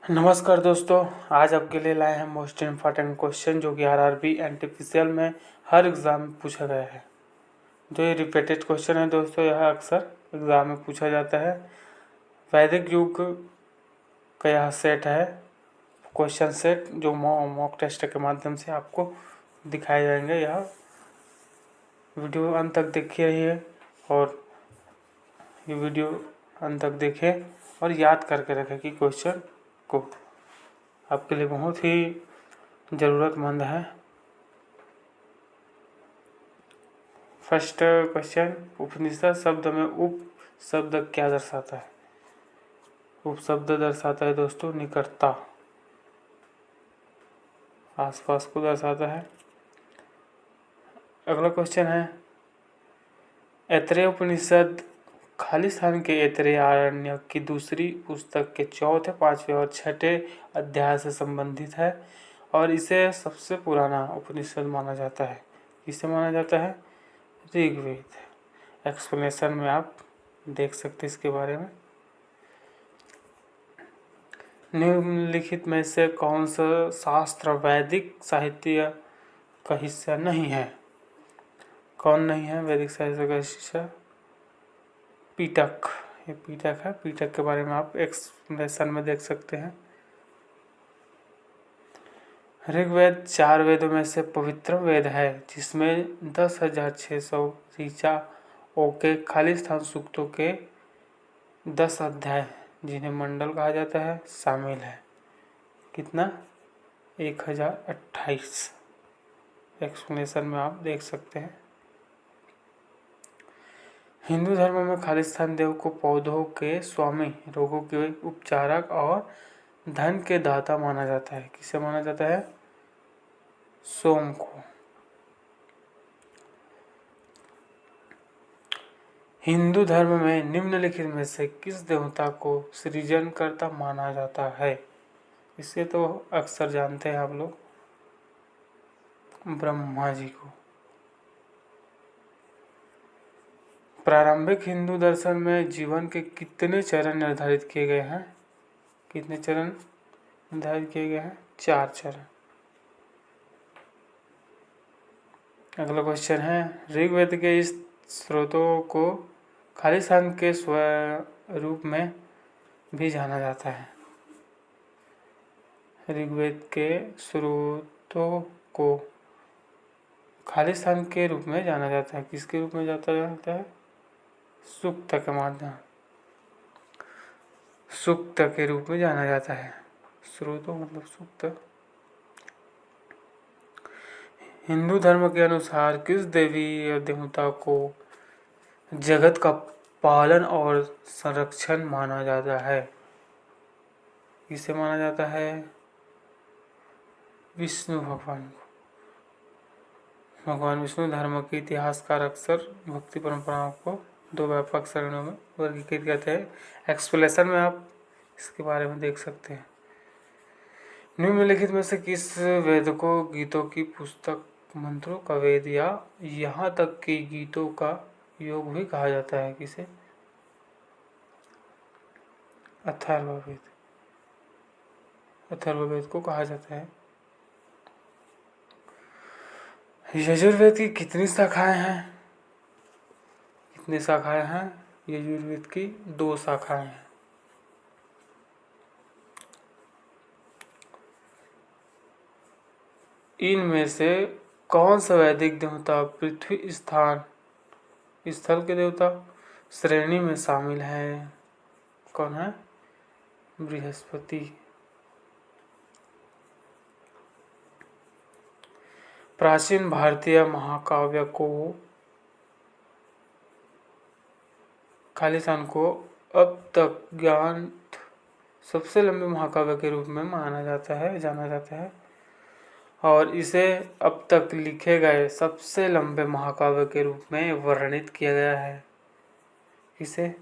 नमस्कार दोस्तों, आज आपके लिए लाए हैं मोस्ट इम्पॉर्टेंट क्वेश्चन जो कि आरआरबी एनटीपीसीएल में हर एग्ज़ाम में पूछा गया है। जो ये रिपीटेड क्वेश्चन है दोस्तों, यह अक्सर एग्ज़ाम में पूछा जाता है। वैदिक युग का यह सेट है, क्वेश्चन सेट जो मॉक टेस्ट के माध्यम से आपको दिखाए जाएंगे। यह वीडियो अंत तक देखी रहिए और ये वीडियो अंत तक देखें और याद करके रखें कि क्वेश्चन को आपके लिए बहुत ही ज़रूरतमंद है। फर्स्ट क्वेश्चन, उपनिषद शब्द में उप शब्द क्या दर्शाता है? उप शब्द दर्शाता है दोस्तों निकटता, आसपास को दर्शाता है। अगला क्वेश्चन है, ऐतरेय उपनिषद खालिस्तान के ऐतरेय आरण्यक की दूसरी पुस्तक के चौथे, पांचवें और छठे अध्याय से संबंधित है और इसे सबसे पुराना उपनिषद माना जाता है। किसे माना जाता है? ऋग्वेद। एक्सप्लेनेशन में आप देख सकते हैं इसके बारे में। निम्नलिखित में से कौन सा शास्त्र वैदिक साहित्य का हिस्सा नहीं है? कौन नहीं है वैदिक साहित्य का हिस्सा? पीटक। ये पीटक है। पीटक के बारे में आप एक्सप्लेनेशन में देख सकते हैं। ऋग्वेद 4 वेदों में से पवित्र वेद है जिसमें 10,600 ऋचा के खालिस्तान सूक्तों के 10 अध्याय, जिन्हें मंडल कहा जाता है, शामिल है। कितना? 1028। एक्सप्लेनेशन में आप देख सकते हैं। हिंदू धर्म में खालिस्तान देव को पौधों के स्वामी, रोगों के उपचारक और धन के दाता माना जाता है। किसे माना जाता है? सोम को। हिंदू धर्म में निम्नलिखित में से किस देवता को सृजनकर्ता माना जाता है? इसे तो अक्सर जानते हैं आप लोग, ब्रह्मा जी को। प्रारंभिक हिंदू दर्शन में जीवन के कितने चरण निर्धारित किए गए हैं? कितने चरण निर्धारित किए गए हैं? 4 चरण। अगला क्वेश्चन है, ऋग्वेद के इस स्रोतों को खालिस्तान के स्वरूप में भी जाना जाता है। ऋग्वेद के स्रोतों को खालिस्तान के रूप में जाना जाता है। किसके रूप में जाता है? सूक्त के माध्यम, सूक्त के रूप में जाना जाता है। स्रोतों मतलब सूक्त। हिंदू धर्म के अनुसार किस देवी या देवता को जगत का पालन और संरक्षण माना जाता है? किसे माना जाता है? विष्णु भगवान को। भगवान विष्णु धर्म के इतिहासकार अक्सर भक्ति परंपराओं को 2 व्यापक श्रेणियों में वर्गीकृत करते हैं। एक्सप्लेनेशन में आप इसके बारे में देख सकते हैं। निम्नलिखित में से किस वेद को गीतों की पुस्तक, मंत्रों का वेद या यहाँ तक कि गीतों का योग भी कहा जाता है? किसे? अथर्ववेद। अथर्ववेद को कहा जाता है। यजुर्वेद की कितनी शाखाएं हैं? कितनी शाखाएं हैं? यजुर्वेद की 2 शाखाएं हैं। इनमें से कौन सा वैदिक देवता पृथ्वी स्थल के देवता श्रेणी में शामिल है? कौन है? बृहस्पति। प्राचीन भारतीय महाकाव्य को खालिस्तान को अब तक ज्ञात सबसे लंबे महाकाव्य के रूप में जाना जाता है और इसे अब तक लिखे गए सबसे लंबे महाकाव्य के रूप में वर्णित किया गया है। इसे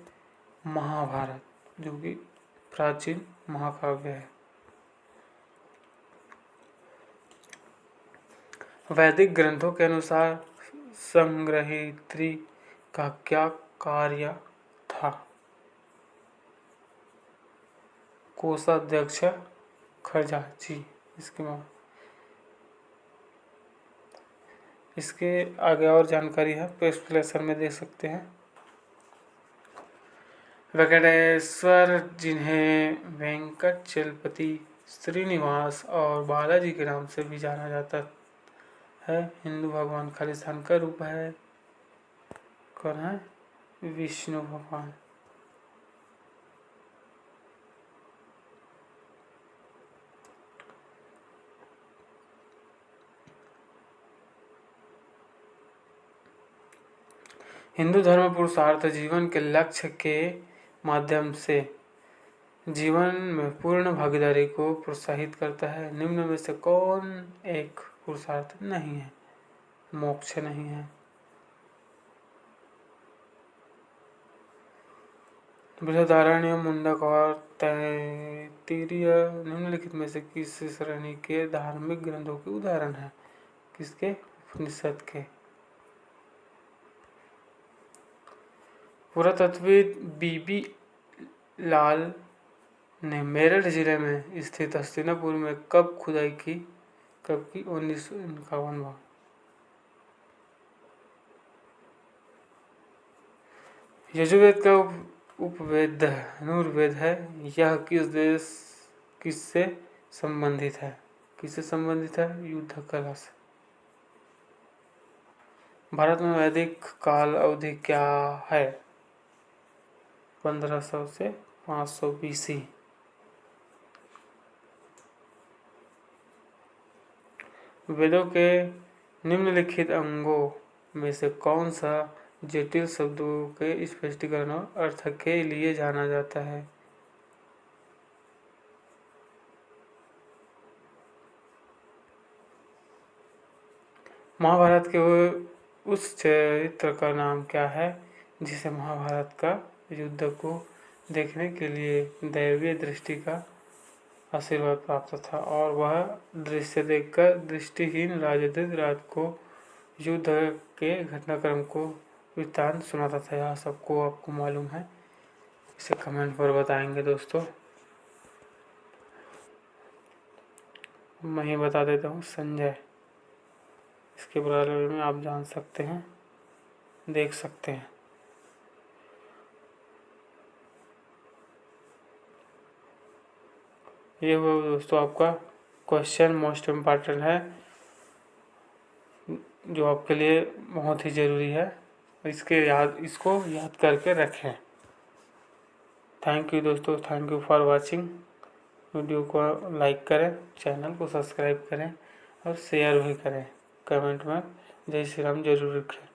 महाभारत, जो कि प्राचीन महाकाव्य है। वैदिक ग्रंथों के अनुसार संग्रहित्री का क्या कार्य था? कोषाध्यक्ष खजांची। इसके आगे और जानकारी है तो एक्सप्लेनेशन में देख सकते हैं। वेंकटेश्वर जिन्हें वेंकटचलपति, श्रीनिवास और बालाजी के नाम से भी जाना जाता है, हिंदू भगवान खालिस्तान का रूप है। कौन है? विष्णु भगवान। हिंदू धर्म पुरुषार्थ जीवन के लक्ष्य के माध्यम से जीवन में पूर्ण भागीदारी को प्रोत्साहित करता है। निम्न में से कौन एक पुरुषार्थ नहीं है? मोक्ष नहीं है। बृहदारण्य, मुंडक और तैत्तिरीय निम्नलिखित में से किस श्रेणी के धार्मिक ग्रंथों के उदाहरण है? किसके? उपनिषद के। पुरातत्वविद बीबी लाल ने मेरठ जिले में स्थित हस्तिनापुर में कब खुदाई की? कब की? 1951। यजुर्वेद का उपवेद धनुर्वेद है। यह किससे संबंधित है? किससे संबंधित है? युद्ध कला से। भारत में वैदिक काल अवधि क्या है? 1500 से 500 BC। वेदों के निम्नलिखित अंगों में से कौन सा जटिल शब्दों के स्पष्टीकरण और अर्थ के लिए जाना जाता है? महाभारत के उस चरित्र का नाम क्या है जिसे महाभारत का युद्ध को देखने के लिए दैवीय दृष्टि का आशीर्वाद प्राप्त था और वह दृश्य देखकर दृष्टिहीन राजदूत रात को युद्ध के घटनाक्रम को वृत्तांत सुनाता था? यह सबको आपको मालूम है, इसे कमेंट पर बताएंगे दोस्तों। मैं ही बता देता हूँ, संजय। इसके बारे में आप जान सकते हैं, देख सकते हैं। ये वो दोस्तों आपका क्वेश्चन मोस्ट इम्पॉर्टेंट है, जो आपके लिए बहुत ही ज़रूरी है। इसको याद करके रखें। थैंक यू दोस्तों, thank you for watching. Video को लाइक करें, चैनल को सब्सक्राइब करें और शेयर भी करें। कमेंट में जय श्री राम जरूर लिखें।